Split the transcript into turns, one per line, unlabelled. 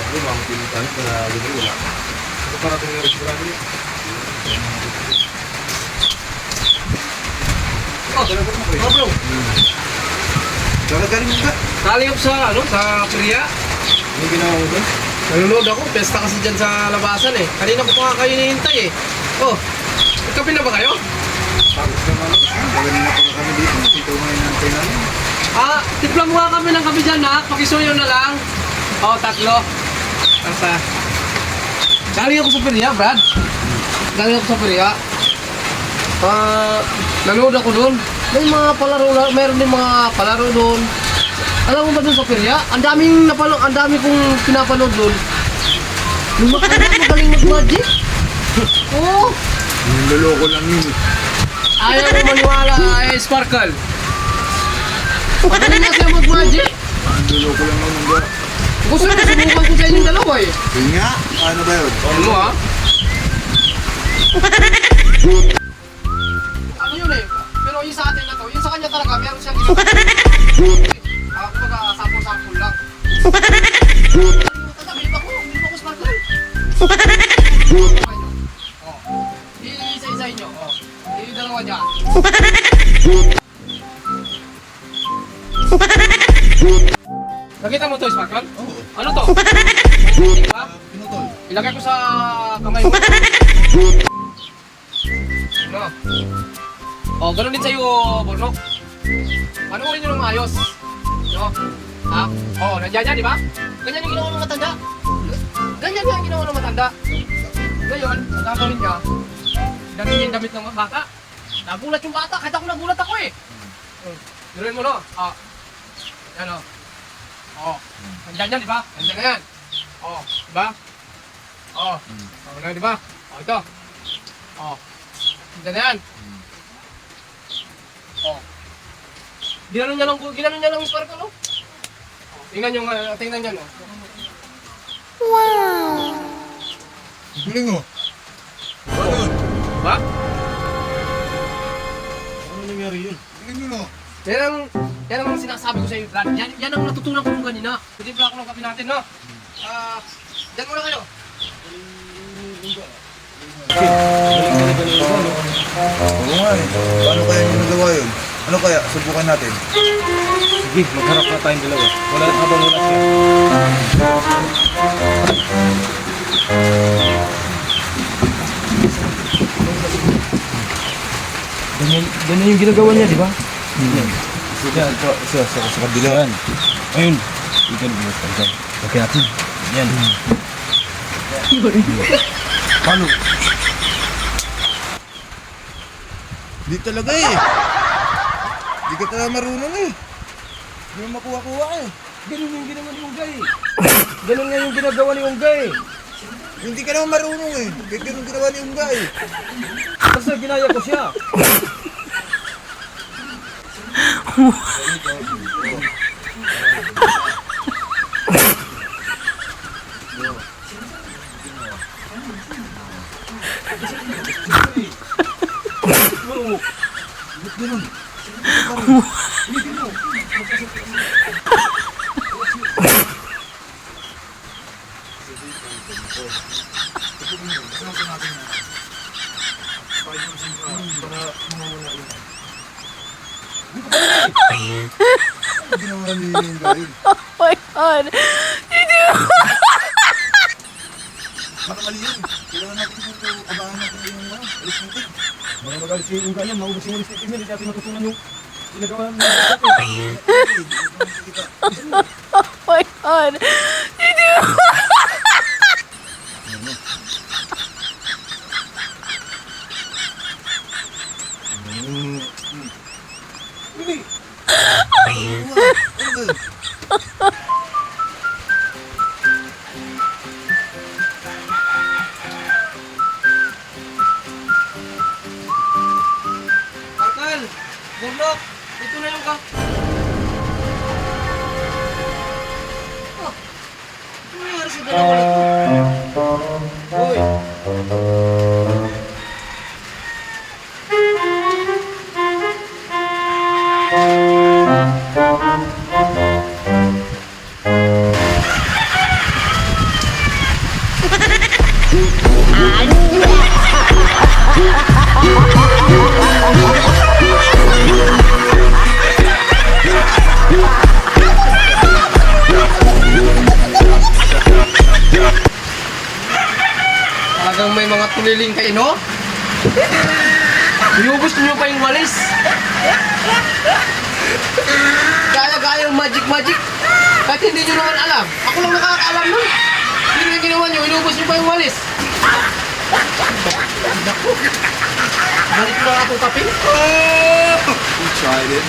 Ano ba, makinig tayo para gano'n wala. Ano para itong restaurant niya? Oh, talaga mo kayo. Oh, bro. Galing mo ka?
Galing ako sa, sa Korea.
Ano ginawa mo doon?
Nanonood ako, pesta kasi dyan sa labasan eh. Kanina ko pa nga kayo hinihintay eh. Oh, nagkape na ba kayo?
Tapos naman, magaling na pala kami dito. Ito nga yung nantay namin.
Tipla mo nga kami ng kape dyan ha. Pakisuyo na lang. Oh, 3. Basta. Galing ako sa Korea, Brad. Galing ako sa Korea. Nanood ako doon. May mga palaro na, mayroon din mga palaro doon. Alam mo ba doon sa Korea? Ang dami kong pinapanood doon. Yung magaling mag-magic. Oo.
Niloloko lang yun.
Ayaw mo maniwala, Sparkle. Magaling na siya mag-magic.
Niloloko lang naman ba?
Gusto mo, subukan ko sa inyong dalawa eh.
Yun nga, ano ba yun?
Ano ha? Ano yun eh? Pero yung sa atin na to, yung sa kanya talaga, meron siyang ginagawa. Ako sample-sample lang. Bilib ako Sparkle. Isa-isa inyo. Yung dalawa dyan. Nakita mo to, Sparkle?
Oo.
Ano to? Diba?
Pinutol.
Ilagay ko sa kamay mo. No. Oh, ganun din sa'yo, Bornok. Panoorin nyo ng maayos. No? Ha? Oh, nandiyan yan, di ba? Ganyan yung ginawa ng matanda. Ganyan yung ginawa ng matanda. Ngayon, ang gagawin niya, damihin yung damit ng mga bata. Nagulat yung bata, kahit ako nagulat ako eh. Diruin mo, no? Yan, oh. Oh, nandiyan yan, di ba? Nandiyan na yan. Oh, di ba? Oh, okay, di ba? Oh, ito. Oh, nandiyan na yan. Oh. Ginano niya lang Sparkle, no? Oh, tingnan niya, no?
Wow!
Galing mo. Ano yun?
Ba?
Ano nangyari yun? Galing mo.
Yan ang sinasabi ko sa iyo, Brad. Yan ang natutunan ko nung kanina. Pwede pala ako ng kape natin, no? Diyan muna kayo.
Galing talaga ng iba, no? Oo nga eh. Paano kaya yung nagawa yun? Ano kaya? Subukan natin. Sige, magharap na tayong dalawa. Wala habang wala siya. Ganyan yung ginagawa niya, di ba? Yan, sa kabila. Yan. Ayun. Ikan, ikan. Okay natin. Yan. Paano? Di talaga eh. Di ka talaga marunong eh. Di mo makuha-kuha eh.
Ganun yung ginawa ni Unggay. Ganun nga yung ginagawa ni Unggay.
Hindi ka naman marunong eh. Ganun ginawa ni Unga eh.
Basta ginaya ko siya.
Ginawa ni Unga yun.
Oh my God!
Baka mali yun. Kailangan natin dito. Abangan natin yung mga alis natin.
Mga magalit si Unggay yan, maubos yung ulis natin yan. Hindi natin matutunan yung ginagawa ng
Oh my God!
Sparkle! Bornok! Ito na yung ano nangyari sa dalawa na to? Uy! Kuliling kayo, no? Iubos niyo pa yung walis. Gaya-gaya yung magic-magic. Kahit hindi nyo naman alam. Ako lang nakakaalam nun. Hindi nyo ginawa nyo, inubos nyo pa yung walis. Naku. Balik na ako kapin.
We tried it.